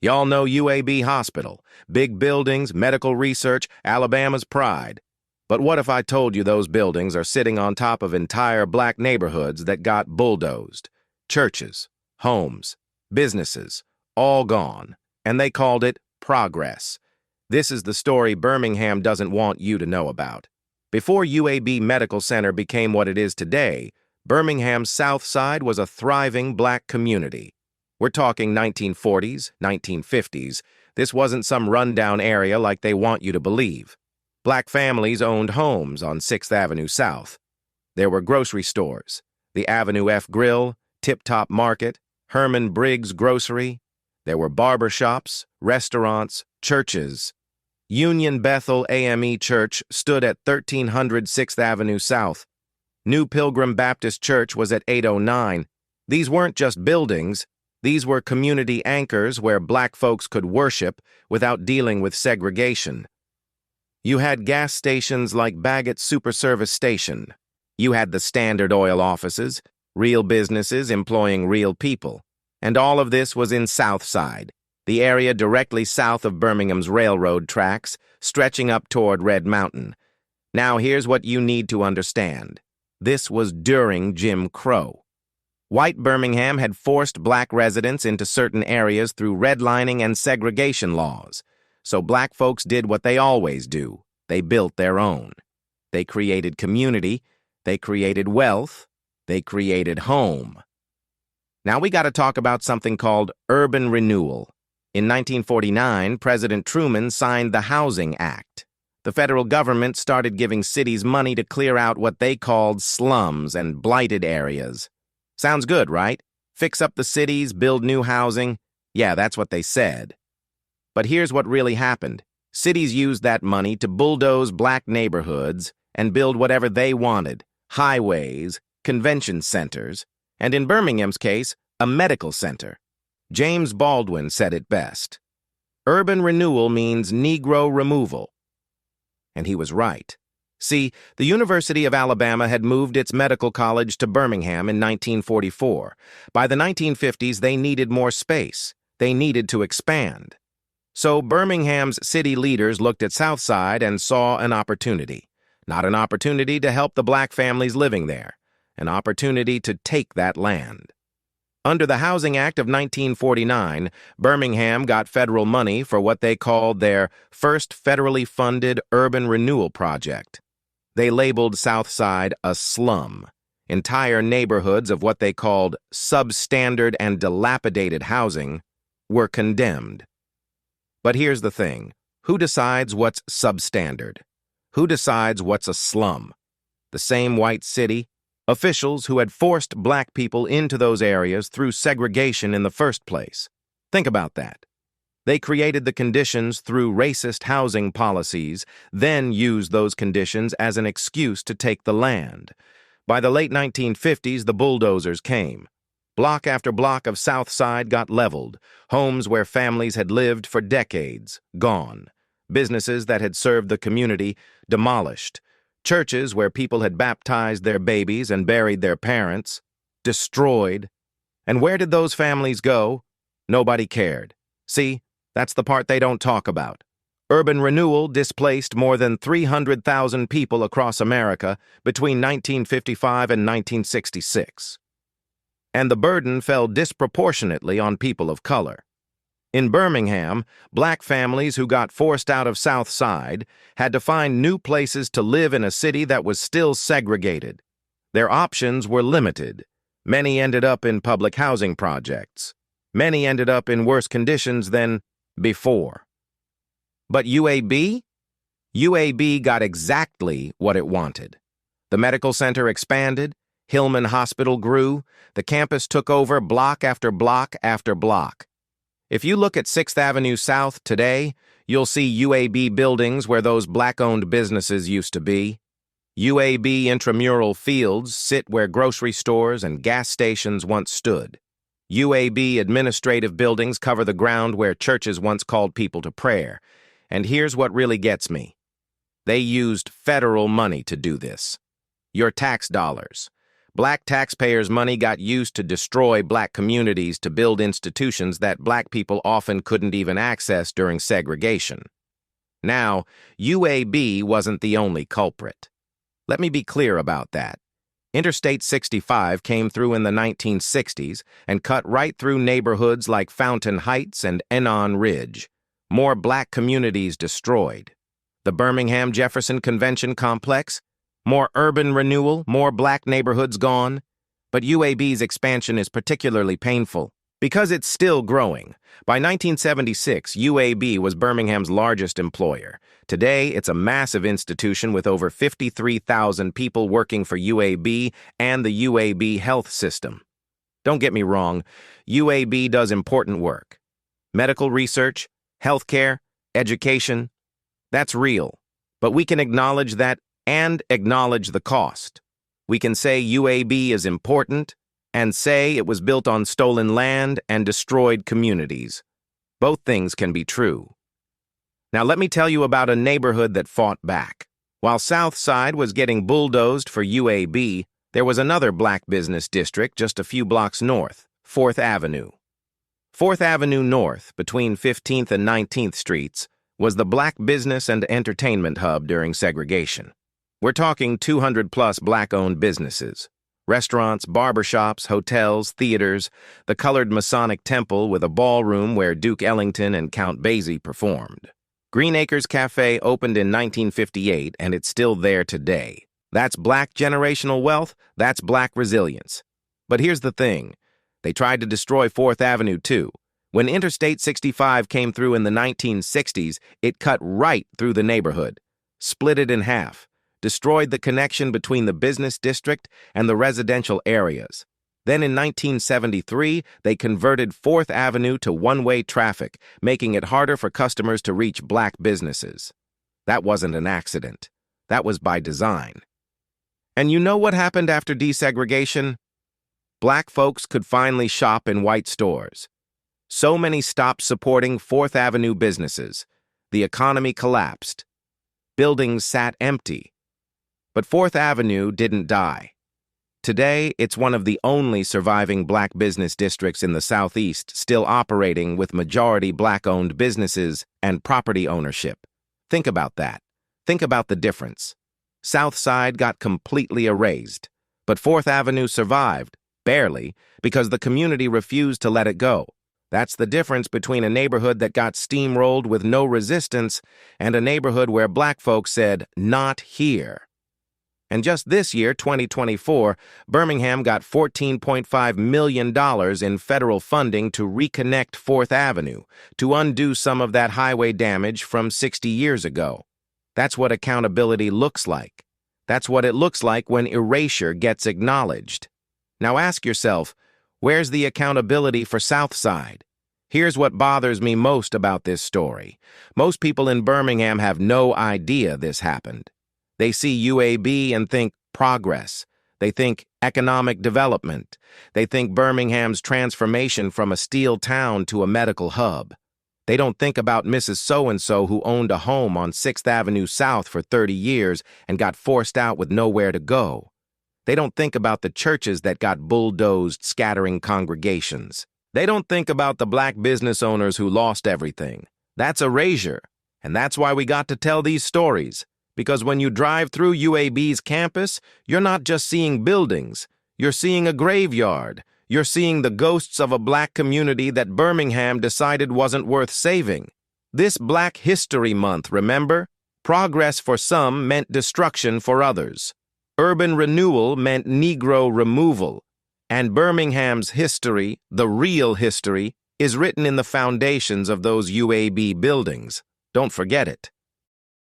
Y'all know UAB Hospital, big buildings, medical research, Alabama's pride. But what if I told you those buildings are sitting on top of entire black neighborhoods that got bulldozed? Churches, homes, businesses, all gone. And they called it progress. This is the story Birmingham doesn't want you to know about. Before UAB Medical Center became what it is today, Birmingham's South Side was a thriving black community. We're talking 1940s, 1950s. This wasn't some rundown area like they want you to believe. Black families owned homes on 6th Avenue South. There were grocery stores, the Avenue F Grill, Tip Top Market, Herman Briggs Grocery. There were barber shops, restaurants, churches. Union Bethel AME Church stood at 1300 6th Avenue South. New Pilgrim Baptist Church was at 809. These weren't just buildings. These were community anchors where black folks could worship without dealing with segregation. You had gas stations like Bagot Super Service Station. You had the Standard Oil offices, real businesses employing real people. And all of this was in South Side, the area directly south of Birmingham's railroad tracks, stretching up toward Red Mountain. Now here's what you need to understand. This was during Jim Crow. White Birmingham had forced black residents into certain areas through redlining and segregation laws. So black folks did what they always do. They built their own. They created community. They created wealth. They created home. Now we got to talk about something called urban renewal. In 1949, President Truman signed the Housing Act. The federal government started giving cities money to clear out what they called slums and blighted areas. Sounds good, right? Fix up the cities, build new housing. Yeah, that's what they said. But here's what really happened. Cities used that money to bulldoze black neighborhoods and build whatever they wanted. Highways, convention centers, and in Birmingham's case, a medical center. James Baldwin said it best. Urban renewal means Negro removal. And he was right. See, the University of Alabama had moved its medical college to Birmingham in 1944. By the 1950s, they needed more space. They needed to expand. So Birmingham's city leaders looked at Southside and saw an opportunity. Not an opportunity to help the black families living there. An opportunity to take that land. Under the Housing Act of 1949, Birmingham got federal money for what they called their first federally funded urban renewal project. They labeled Southside a slum. Entire neighborhoods of what they called substandard and dilapidated housing were condemned. But here's the thing. Who decides what's substandard? Who decides what's a slum? The same white city? Officials who had forced black people into those areas through segregation in the first place. Think about that. They created the conditions through racist housing policies, then used those conditions as an excuse to take the land. By the late 1950s, the bulldozers came. Block after block of South Side got leveled. Homes where families had lived for decades, gone. Businesses that had served the community, demolished. Churches where people had baptized their babies and buried their parents, destroyed. And where did those families go? Nobody cared. See, that's the part they don't talk about. Urban renewal displaced more than 300,000 people across America between 1955 and 1966. And the burden fell disproportionately on people of color. In Birmingham, black families who got forced out of South Side had to find new places to live in a city that was still segregated. Their options were limited. Many ended up in public housing projects. Many ended up in worse conditions than before. But UAB? UAB got exactly what it wanted. The medical center expanded, Hillman Hospital grew, the campus took over block after block after block. If you look at 6th Avenue South today, you'll see UAB buildings where those black-owned businesses used to be. UAB intramural fields sit where grocery stores and gas stations once stood. UAB administrative buildings cover the ground where churches once called people to prayer. And here's what really gets me. They used federal money to do this. Your tax dollars. Black taxpayers' money got used to destroy black communities to build institutions that black people often couldn't even access during segregation. Now, UAB wasn't the only culprit. Let me be clear about that. Interstate 65 came through in the 1960s and cut right through neighborhoods like Fountain Heights and Enon Ridge. More black communities destroyed. The Birmingham Jefferson Convention Complex, more urban renewal, more black neighborhoods gone. But UAB's expansion is particularly painful because it's still growing. By 1976, UAB was Birmingham's largest employer. Today, it's a massive institution with over 53,000 people working for UAB and the UAB health system. Don't get me wrong, UAB does important work. Medical research, healthcare, education, that's real. But we can acknowledge that and acknowledge the cost. We can say UAB is important and say it was built on stolen land and destroyed communities. Both things can be true. Now let me tell you about a neighborhood that fought back. While South Side was getting bulldozed for UAB, there was another black business district just a few blocks north, 4th Avenue. 4th Avenue North, between 15th and 19th Streets, was the black business and entertainment hub during segregation. We're talking 200-plus black-owned businesses. Restaurants, barbershops, hotels, theaters, the colored Masonic temple with a ballroom where Duke Ellington and Count Basie performed. Green Acres Cafe opened in 1958, and it's still there today. That's black generational wealth, that's black resilience. But here's the thing. They tried to destroy 4th Avenue too. When Interstate 65 came through in the 1960s, it cut right through the neighborhood, split it in half, destroyed the connection between the business district and the residential areas. Then in 1973, they converted 4th Avenue to one-way traffic, making it harder for customers to reach black businesses. That wasn't an accident. That was by design. And you know what happened after desegregation? Black folks could finally shop in white stores. So many stopped supporting 4th Avenue businesses. The economy collapsed. Buildings sat empty. But 4th Avenue didn't die. Today, it's one of the only surviving black business districts in the Southeast still operating with majority black-owned businesses and property ownership. Think about that. Think about the difference. South Side got completely erased, but 4th Avenue survived, barely, because the community refused to let it go. That's the difference between a neighborhood that got steamrolled with no resistance and a neighborhood where black folks said, "Not here." And just this year, 2024, Birmingham got $14.5 million in federal funding to reconnect 4th Avenue, to undo some of that highway damage from 60 years ago. That's what accountability looks like. That's what it looks like when erasure gets acknowledged. Now ask yourself, where's the accountability for South Side? Here's what bothers me most about this story. Most people in Birmingham have no idea this happened. They see UAB and think progress. They think economic development. They think Birmingham's transformation from a steel town to a medical hub. They don't think about Mrs. So-and-so who owned a home on 6th Avenue South for 30 years and got forced out with nowhere to go. They don't think about the churches that got bulldozed, scattering congregations. They don't think about the black business owners who lost everything. That's erasure, and that's why we got to tell these stories. Because when you drive through UAB's campus, you're not just seeing buildings. You're seeing a graveyard. You're seeing the ghosts of a black community that Birmingham decided wasn't worth saving. This Black History Month, remember? Progress for some meant destruction for others. Urban renewal meant Negro removal. And Birmingham's history, the real history, is written in the foundations of those UAB buildings. Don't forget it.